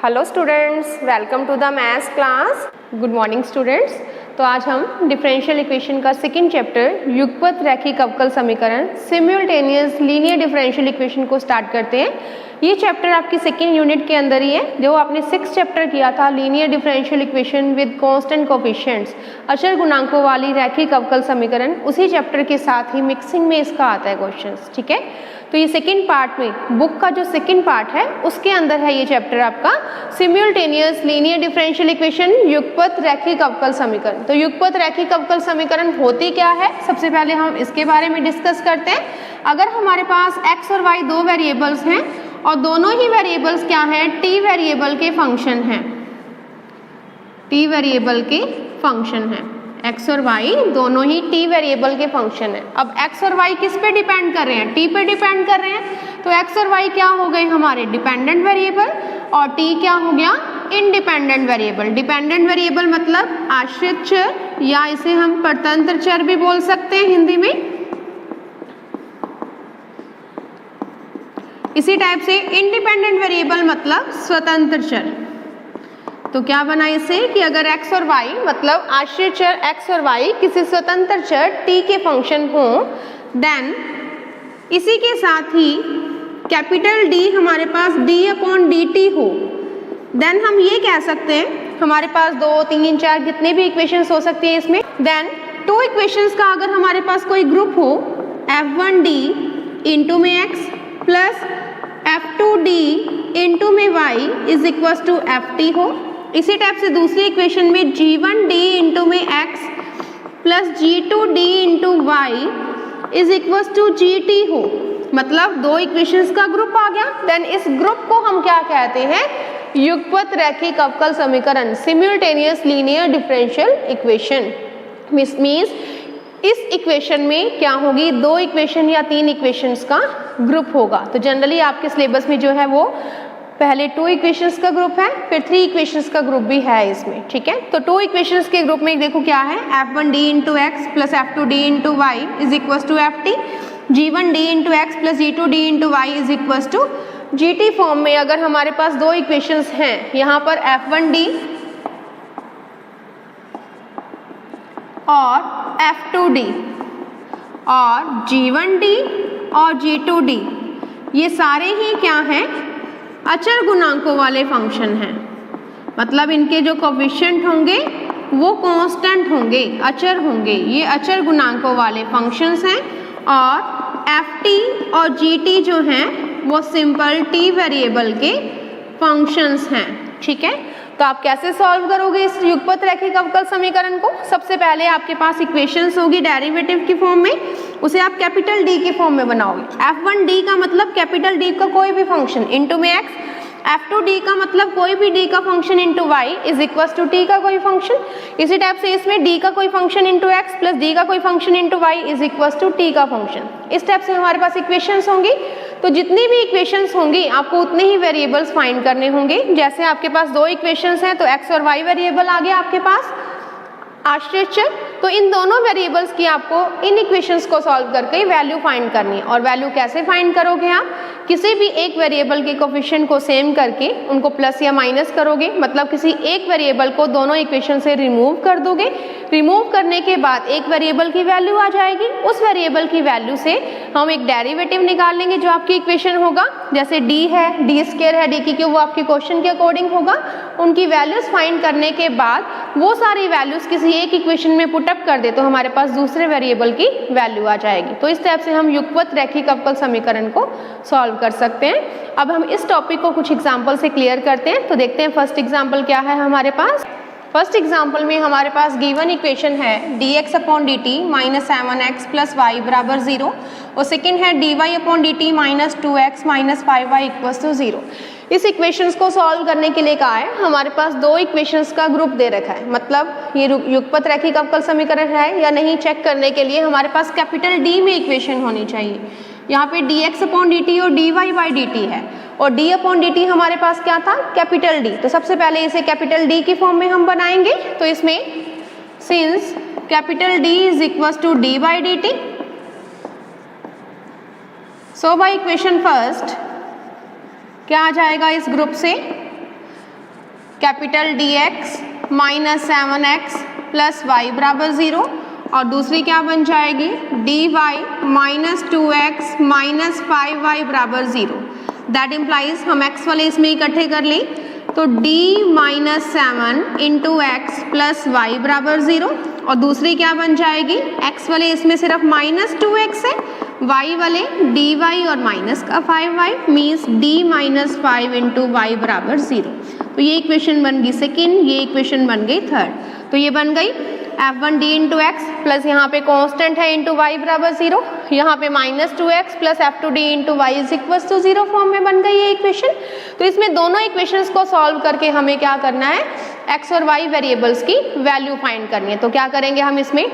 Hello students, welcome to the maths class. Good morning students. तो आज हम differential equation का सेकंड चैप्टर युगपत रैखिक अवकल समीकरण सिम्युल्टेनियस लीनियर डिफरेंशियल इक्वेशन को स्टार्ट करते हैं। ये चैप्टर आपकी सेकंड यूनिट के अंदर ही है, जो आपने 6 चैप्टर किया था linear differential equation with constant coefficients, अचर गुणांकों वाली रैखिक अवकल समीकरण। उसी चैप्टर के साथ ही मिक्सिंग में इसका आता है क्वेश्चंस, ठीक है। तो ये सेकंड पार्ट में बुक का जो सेकंड पार्ट है उसके अंदर है ये चैप्टर आपका सिम्युल्टेनियस लीनियर डिफरेंशियल इक्वेशन युगपत रैखिक अवकल समीकरण। तो युगपत रैखिक अवकल समीकरण होती क्या है, सबसे पहले हम इसके बारे में डिस्कस करते हैं। अगर हमारे पास x और y दो वेरिएबल्स हैं और दोनों ही वेरिएबल्स क्या हैं, t वेरिएबल के फंक्शन हैं, t वेरिएबल के फंक्शन हैं, x और y दोनों ही t वेरिएबल के फंक्शन है। अब x और y किस पे डिपेंड कर रहे हैं, t पे डिपेंड कर रहे हैं। तो x और y क्या हो गए हमारे डिपेंडेंट वेरिएबल और t क्या हो गया इंडिपेंडेंट वेरिएबल। डिपेंडेंट वेरिएबल मतलब आश्रित चर, या इसे हम परतंत्र चर भी बोल सकते हैं हिंदी में। इसी टाइप से इंडिपेंडेंट वेरिएबल मतलब स्वतंत्र चर। तो क्या बना इसे कि अगर x और y मतलब आश्रित चर x और y किसी स्वतंत्र चर t के फंक्शन हो, देन इसी के साथ ही कैपिटल D हमारे पास d/dt हो, देन हम ये कह सकते हैं हमारे पास 2, 3, 4 कितने भी इक्वेशंस हो सकती है इसमें। देन टू इक्वेशंस का अगर हमारे पास कोई ग्रुप हो, f1d इंटू में x प्लस f2d इंटू में y is equal to ft हो। इसी टाइप से दूसरी इक्वेशन में g1d इंटू में x plus g2d into y is equal to gt हो। मतलब दो इक्वेशंस का ग्रुप आ गया। देन इस ग्रुप को हम क्या कहते हैं, युगपत रैखिक अवकल समीकरण simultaneous linear differential equation. Means इस इक्वेशन में क्या होगी, दो इक्वेशन या 3 इक्वेशंस का ग्रुप होगा। तो जनरली आपके सिलेबस में जो है वो पहले 2 इक्वेशंस का ग्रुप है, फिर 3 इक्वेशंस का ग्रुप भी है इसमें, ठीक है। तो 2 इक्वेशंस के ग्रुप में देखो क्या है, f1d into X plus f2d into Y is equal to ft, g1d into X plus g2d into Y is equal to gt form में। अगर हमारे पास दो इक्वेशंस हैं, यहाँ पर f1d और f2d और g1d और g2d, ये सारे ही क्या हैं, अचर गुणांकों वाले फंक्शन हैं। मतलब इनके जो कोफिशिएंट होंगे वो कांस्टेंट होंगे, अचर होंगे। ये अचर गुणांकों वाले फंक्शंस हैं और ft और gt जो हैं वो सिंपल t वेरिएबल के फंक्शंस हैं, ठीक है। तो आप कैसे सॉल्व करोगे इस युगपत रैखिक अवकल समीकरण को। सबसे पहले आपके पास इक्वेशंस होगी डेरिवेटिव की फॉर्म में, उसे आप कैपिटल D के फॉर्म में बनाओगे। f1d का मतलब कैपिटल D का कोई भी फंक्शन इंटू में x, f2d का मतलब कोई भी d का function into y is equal to t का कोई फंक्शन। इसी टाइप से इसमें d का कोई function into x plus d का कोई function into y is equal to t का फंक्शन। इस टाइप से हमारे पास इक्वेशंस होंगी। तो जितनी भी इक्वेशंस होंगी आपको उतने ही वेरिएबल्स फाइंड करने होंगे। जैसे आपके पास दो इक्वेशंस हैं तो x और y वेरिएबल आ गया आपके पास आश्रित चर। तो इन दोनों वेरिएबल्स की आपको इन इक्वेशंस को सॉल्व करके वैल्यू फाइंड करनी है। और वैल्यू कैसे फाइंड करोगे आप, किसी भी एक वेरिएबल के कोफिशिएंट को सेम करके उनको प्लस या माइनस करोगे। मतलब किसी एक वेरिएबल को दोनों इक्वेशन से रिमूव कर दोगे। रिमूव करने के बाद एक वेरिएबल की वैल्यू आ जाएगी। उस वेरिएबल की वैल्यू से हम एक डेरिवेटिव निकाल लेंगे जो आपकी इक्वेशन होगा। जैसे d है, d स्क्वायर है, d की क्यूब, वो आपके क्वेश्चन के अकॉर्डिंग होगा। उनकी वैल्यूज फाइंड करने के बाद वो सारी वैल्यूज किसी एक इक्वेशन में पुटअप कर दे तो हमारे पास दूसरे वेरिएबल की वैल्यू आ जाएगी। तो इस टाइप से हम युगपत रैखिक अवकल समीकरण को सॉल्व कर सकते हैं। अब हम इस टॉपिक को कुछ एग्जाम्पल से क्लियर करते हैं। तो देखते हैं फर्स्ट एग्जाम्पल क्या है हमारे पास। फर्स्ट एग्जाम्पल में हमारे पास गिवन इक्वेशन है dx/dt minus 7x plus y बराबर 0 और सेकेंड है dy/dt minus 2x minus 5y equals to 0। इस इक्वेशंस को सॉल्व करने के लिए कहा है, हमारे पास दो इक्वेशंस का ग्रुप दे रखा है। मतलब ये युगपत रैखिक अवकल समीकरण है या नहीं चेक करने के लिए हमारे पास कैपिटल D में इक्वेशन होनी चाहिए। यहाँ पे dx/dt और dy/dt है और d/dt हमारे पास क्या था, कैपिटल D। तो सबसे पहले इसे कैपिटल D की फॉर्म में हम बनाएंगे। तो इसमें since capital D is equal to d/dt, so by equation first क्या आ जाएगा इस ग्रुप से, capital dx minus 7x plus y बराबर 0, और दूसरी क्या बन जाएगी dy minus 2x minus 5y बराबर 0। दैट इम्प्लाइज हम x वाले इसमें इकट्ठे कर लें तो d minus 7 into X plus Y बराबर 0, और दूसरी क्या बन जाएगी x वाले इसमें सिर्फ माइनस 2x है, y वाले dy और माइनस का 5y means d minus 5 into Y बराबर 0। तो ये इक्वेशन बन गई सेकेंड, ये इक्वेशन बन गई थर्ड। तो ये बन गई f1 d into X plus यहाँ पे कांस्टेंट है इंटू वाई बराबर 0, यहाँ पे minus 2x plus f2 d into Y is equals to 0 form में बन गई ये इक्वेशन। तो इसमें दोनों इक्वेशंस को सॉल्व करके हमें क्या करना है, x और y वेरिएबल्स की वैल्यू फाइंड करनी है। तो क्या करेंगे हम इसमें,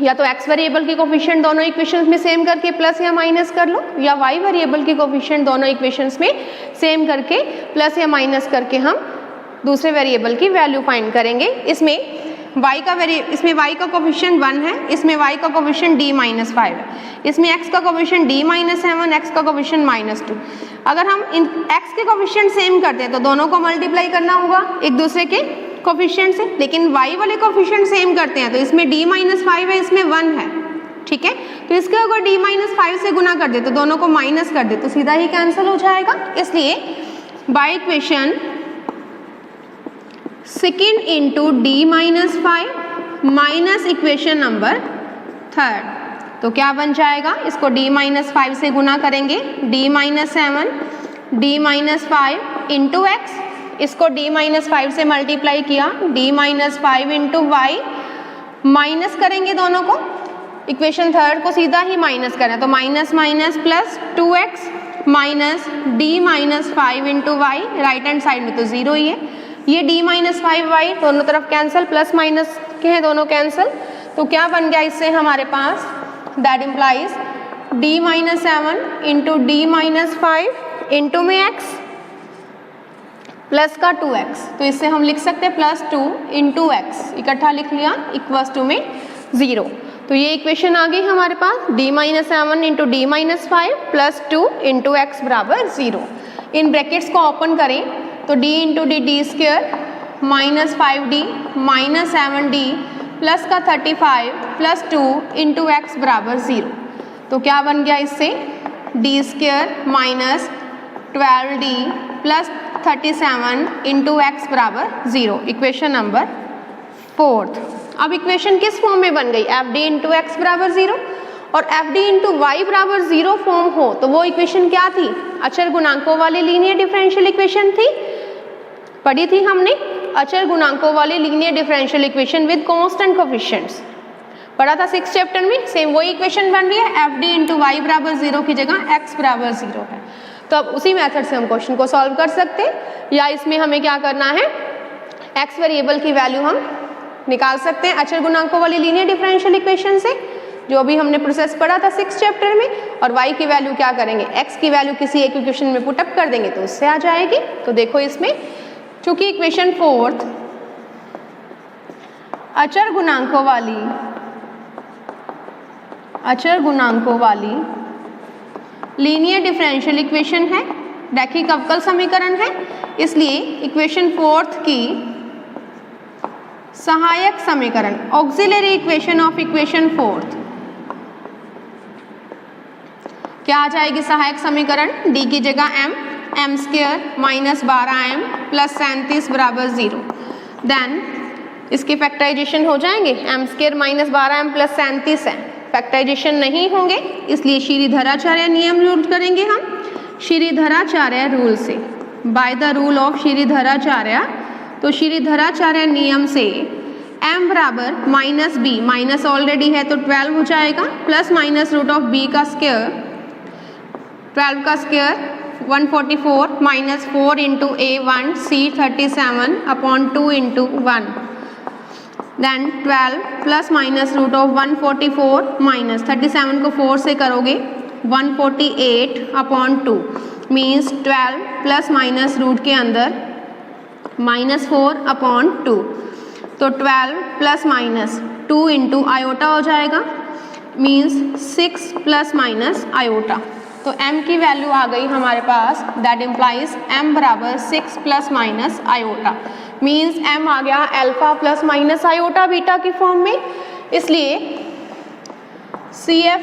या तो x वेरिएबल की कोफिशिएंट दोनों इक्वेशंस में सेम करके प्लस या माइनस कर लो, या y वेरिएबल की कोफिशिएंट दोनों इक्वेशंस में सेम करके प्लस या माइनस करके हम दूसरे वेरिएबल की वैल्यू फाइंड करेंगे। इसमें y का कोफिशिएंट 1 है, इसमें y का कोफिशिएंट d माइनस 5 है, इसमें x का कोफिशिएंट d माइनस 7, x का कोफिशिएंट माइनस 2। अगर हम इन x के कोफिशिएंट सेम करते हैं तो दोनों को मल्टीप्लाई करना होगा एक दूसरे के कोफिशिएंट से, लेकिन y वाले कोफिशिएंट सेम करते हैं तो इसमें d माइनस 5 है, इसमें 1 है, ठीक है। तो इसके अगर d माइनस 5 से गुना कर दे तो दोनों को माइनस कर दे तो सीधा ही कैंसिल हो जाएगा। इसलिए by equation second into d minus 5 minus equation number third, तो क्या बन जाएगा, इसको d माइनस 5 से गुना करेंगे d minus 7 d minus 5 into X, इसको d माइनस 5 से मल्टीप्लाई किया d minus 5 into Y, minus करेंगे दोनों को, इक्वेशन थर्ड को सीधा ही माइनस करना है तो minus minus plus 2x minus d minus 5 into Y, right hand side में तो 0 ही है, ये d माइनस 5y दोनों तरफ कैंसिल, प्लस माइनस के हैं दोनों कैंसिल। तो क्या बन गया इससे हमारे पास, that implies d minus 7 into D minus 5 into में x प्लस का 2x, तो इससे हम लिख सकते हैं प्लस 2 इंटू एक्स, इकट्ठा लिख लिया इक्वल्स टू में 0। तो ये इक्वेशन आ गई हमारे पास d minus 7 into D minus 5 plus 2 into x बराबर 0। इन ब्रैकेट्स को ओपन करें तो d into D square minus 5d minus 7d plus का 35 प्लस 2 इंटू एक्स बराबर 0। तो क्या बन गया इससे, d square minus 12d plus 37 into x बराबर 0, इक्वेशन नंबर फोर्थ। अब इक्वेशन किस फॉर्म में बन गई, एफ डी इंटू एक्स बराबर 0 और एफ डी इंटू वाई बराबर 0 फॉर्म हो तो वो इक्वेशन क्या थी, अचर गुणांकों वाली लीनियर डिफरेंशियल इक्वेशन थी, पढ़ी थी हमने, अचर गुणांकों वाली linear differential equation with constant coefficients, पढ़ा था 6th चैप्टर में। सेम वही इक्वेशन बन रही है, एफ डी इंटू वाई बराबर 0 की जगह एक्स बराबर 0 है। तो अब उसी मेथड से हम क्वेश्चन को सॉल्व कर सकते हैं, या इसमें हमें क्या करना है, एक्स वेरिएबल की वैल्यू हम निकाल सकते हैं अचर गुणांकों वाली लीनियर डिफरेंशियल इक्वेशन से, जो भी हमने प्रोसेस पढ़ा था 6th चैप्टर में, और y की वैल्यू क्या करेंगे, x की वैल्यू किसी एक इक्वेशन में पुटअप कर देंगे तो उससे आ जाएगी। तो देखो इसमें चूंकि इक्वेशन फोर्थ अचर गुणांकों वाली लीनियर डिफरेंशियल इक्वेशन है, रैखिक अवकल समीकरण है, इसलिए इक्वेशन फोर्थ की सहायक समीकरण auxiliary equation of equation fourth क्या आ जाएगी, सहायक समीकरण d की जगह m square minus 12m plus 37 बराबर 0। देन इसके फैक्टराइजेशन हो जाएंगे, m square minus 12m plus 37 है, फैक्टराइजेशन नहीं होंगे इसलिए श्रीधराचार्य नियम यूज करेंगे हम, श्रीधराचार्य रूल से, by the rule of Shridharacharya. तो श्रीधराचार्य नियम से m बराबर माइनस b, माइनस ऑलरेडी है तो 12 हो जाएगा, plus minus root of b का स्क्वायर, 12 का square 144 minus 4 into a1 c 37 upon 2 into 1, then 12 plus minus root of 144 minus 37 को 4 से करोगे 148 upon 2 means 12 plus minus root के अंदर माइनस 4 अपॉन 2, तो 12 प्लस माइनस 2 इंटू आयोटा हो जाएगा, मीन्स 6 प्लस माइनस आयोटा, तो m की वैल्यू आ गई हमारे पास, दैट इम्प्लाइज m बराबर 6 plus minus iota, means m आ गया alpha plus minus iota beta की फॉर्म में। इसलिए CF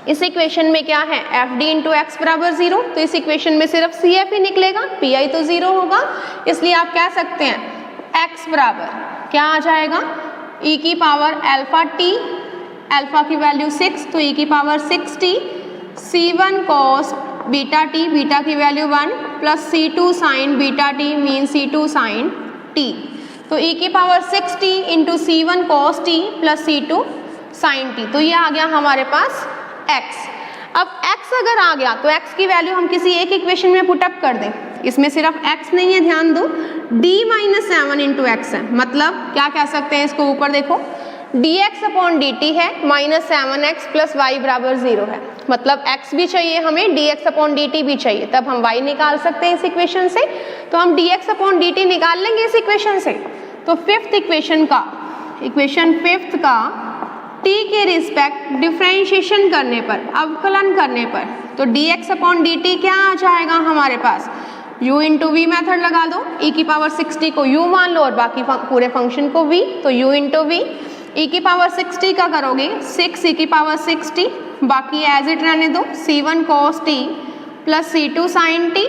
इस इक्वेशन में क्या है, FD इंटू एक्स बराबर 0, तो इस इक्वेशन में सिर्फ CF ही निकलेगा, PI तो 0 होगा। इसलिए आप कह सकते हैं x बराबर क्या आ जाएगा, e की पावर अल्फा t, अल्फा की वैल्यू 6 तो e की power 6t, C1 cos beta t, beta की value 1 plus C2 sine beta t mean C2 sine t, तो e की power 6t into C1 cos t plus C2 sine t, तो ये आ गया हमारे पास x। अब x अगर आ गया तो x की वैल्यू हम किसी एक इक्वेशन में पुटअप कर दें, इसमें सिर्फ x नहीं है, ध्यान दो, d माइनस 7 इंटू एक्स है, मतलब क्या कह सकते हैं इसको, ऊपर देखो dx अपॉन dt है माइनस 7x प्लस y बराबर 0 है, मतलब x भी चाहिए हमें, dx अपॉन dt भी चाहिए, तब हम y निकाल सकते हैं इस इक्वेशन से। तो हम dx अपॉन dt निकाल लेंगे इस इक्वेशन से। तो फिफ्थ इक्वेशन का, इक्वेशन फिफ्थ का t के रिस्पेक्ट डिफरेंशिएशन करने पर, अवकलन करने पर, तो dx अपॉन dt क्या आ जाएगा हमारे पास, u इंटू वी मेथड लगा दो, e की पावर 60 को u मान लो और बाकी पूरे फंक्शन को v, तो u इंटू वी, e की पावर 60 का करोगे 6 e की पावर 60, बाकी एज इट रहने दो, C1 cos t plus C2 sine t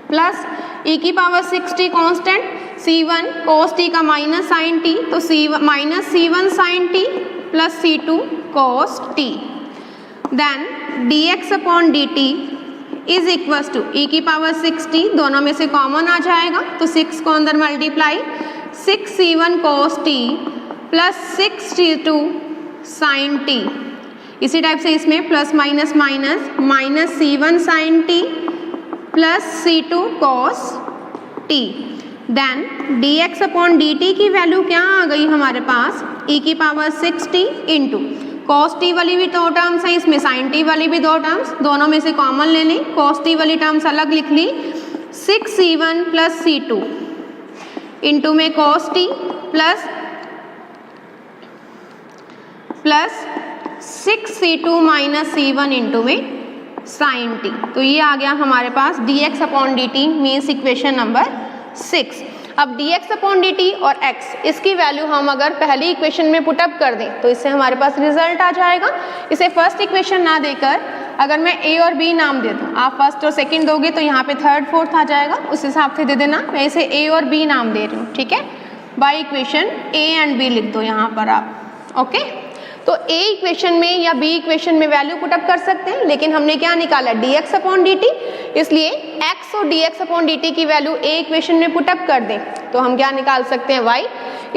plus e की power 60 constant, C1 cos t का माइनस साइन t, तो minus C1 sine t plus C2 cos t, then dx upon dt is equals to e की power 60, दोनों में से common आ जाएगा, तो 6 को अंदर multiply, 6 C1 cos t plus 6 C2 sine t, इसी टाइप से इसमें plus minus minus, minus C1 sine t plus C2 cos t, then dx upon dt की वैल्यू क्या आ गई हमारे पास, e की पावर 60 इंटू cos t वाली भी दो टर्म्स हैं इसमें, sin t वाली भी दो टर्म्स, दोनों में से कॉमन ले लें, cos t वाली टर्म्स अलग लिख ली, 6c1 प्लस c2 इंटू में cos t plus 6c2 minus c1 into में sin t, तो ये आ गया हमारे पास dx upon dt means equation number 6। अब dx अपॉन dt और x, इसकी वैल्यू हम अगर पहली इक्वेशन में पुटअप कर दें तो इससे हमारे पास रिजल्ट आ जाएगा। इसे फर्स्ट इक्वेशन ना देकर अगर मैं a और b नाम दे दूँ, आप फर्स्ट और सेकंड दोगे तो यहाँ पे थर्ड फोर्थ आ जाएगा, उस हिसाब से दे देना। मैं इसे a और b नाम दे रही हूँ, ठीक है, by equation a and b लिख दो यहाँ पर आप, ओके। तो a इक्वेशन में या b इक्वेशन में वैल्यू पुटअप कर सकते हैं, लेकिन हमने क्या निकाला, dx अपॉन dt, इसलिए x और dx अपॉन dt की वैल्यू a इक्वेशन में पुटअप कर दें तो हम क्या निकाल सकते हैं, y।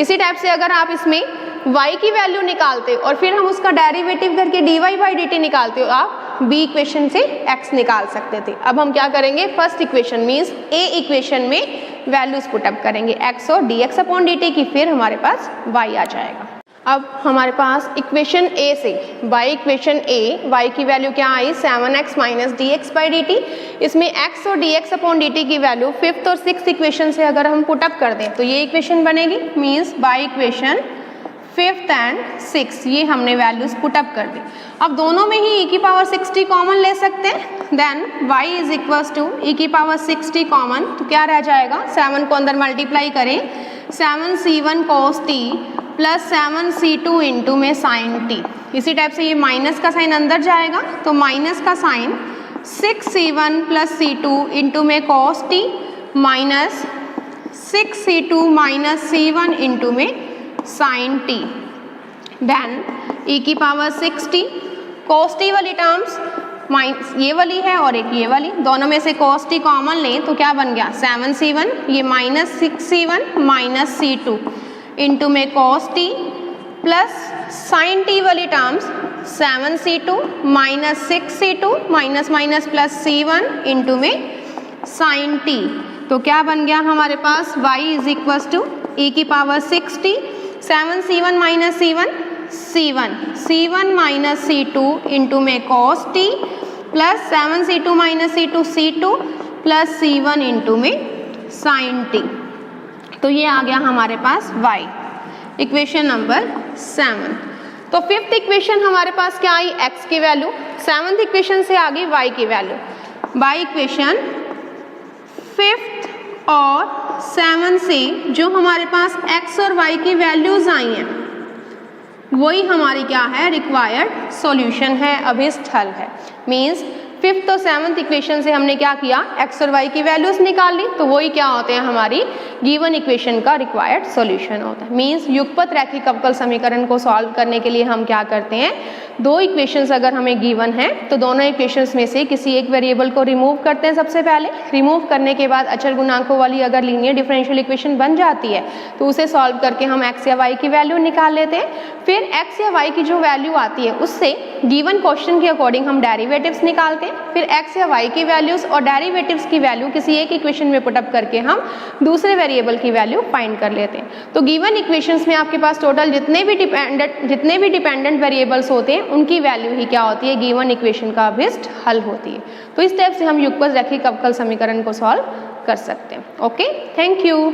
इसी टाइप से अगर आप इसमें y की वैल्यू निकालते और फिर हम उसका डेरिवेटिव करके dy बाई dt निकालते हो, आप b इक्वेशन से x निकाल सकते थे। अब हम क्या करेंगे, first equation means a equation में वैल्यूज पुटअप करेंगे x और dx अपॉन dt की, फिर हमारे पास y आ जाएगा। अब हमारे पास इक्वेशन a से बाई इक्वेशन a, y की वैल्यू क्या आई, 7x minus dx by dt, इसमें x और dx अपॉन dt की वैल्यू फिफ्थ और सिक्स इक्वेशन से अगर हम पुटअप कर दें तो ये इक्वेशन बनेगी, means by equation fifth and six, ये हमने वैल्यूज पुटअप कर दी। अब दोनों में ही e की पावर 60 कॉमन ले सकते हैं, then y is equals to e की पावर 60 कॉमन, तो क्या रह जाएगा, 7 को अंदर मल्टीप्लाई करें, 7c1 cos t plus 7c2 into में साइन t, इसी टाइप से ये माइनस का साइन अंदर जाएगा, तो माइनस का sine 6c1 plus c2 into में cos t minus 6c2 minus c1 into में साइन t, देन e की पावर 60, cos t वाली टर्म्स ये वाली है और एक ये वाली, दोनों में से cos t कॉमन लें तो क्या बन गया, 7c1, ये minus 6c1 minus c2 into में cos t plus sine t वाली terms 7c2 minus 6c2 minus minus plus c1 into में साइन t, तो क्या बन गया हमारे पास, y is equals to e की power 60, 7c1 minus c1 minus c2 into में cos t plus 7c2 minus c2 plus c1 into में साइन t, तो ये आ गया हमारे पास y, इक्वेशन नंबर 7। तो फिफ्थ इक्वेशन हमारे पास क्या आई, x की वैल्यू, सेवंथ इक्वेशन से आ गई y की वैल्यू। बाय इक्वेशन फिफ्थ और सेवन से जो हमारे पास x और y की वैल्यूज आई हैं वही हमारी क्या है, रिक्वायर्ड सॉल्यूशन है, अभिष्ट हल है। मीन्स फिफ्थ और सेवंथ इक्वेशन से हमने क्या किया, x और y की वैल्यूज निकाल ली, तो वही क्या होते हैं, हमारी गिवन इक्वेशन का रिक्वायर्ड सॉल्यूशन होता है। मीन्स युगपत रैखिक अवकल समीकरण को सॉल्व करने के लिए हम क्या करते हैं, दो इक्वेशंस अगर हमें गिवन है तो दोनों इक्वेशंस में से किसी एक वेरिएबल को रिमूव करते हैं। सबसे पहले रिमूव करने के बाद अचर गुणांकों वाली अगर लीनियर डिफरेंशियल इक्वेशन बन जाती है तो उसे सॉल्व करके हम x या y की वैल्यू निकाल लेते हैं। फिर x या y की जो वैल्यू आती है उससे गिवन क्वेश्चन के अकॉर्डिंग हम डेरिवेटिव्स निकालते हैं। फिर x या y की वैल्यूज और डेरिवेटिव्स की वैल्यू किसी एक इक्वेशन में पुटअप करके हम दूसरे वेरिएबल की वैल्यू फाइंड कर लेते हैं। तो गिवन इक्वेशंस में आपके पास टोटल जितने भी डिपेंडेंट वेरिएबल्स होते हैं उनकी वैल्यू ही क्या होती है, गिवन इक्वेशन का अभिष्ट हल होती है। तो इस टाइप से हम युगपत रैखिक अवकल समीकरण को सॉल्व कर सकते हैं। Okay, thank you.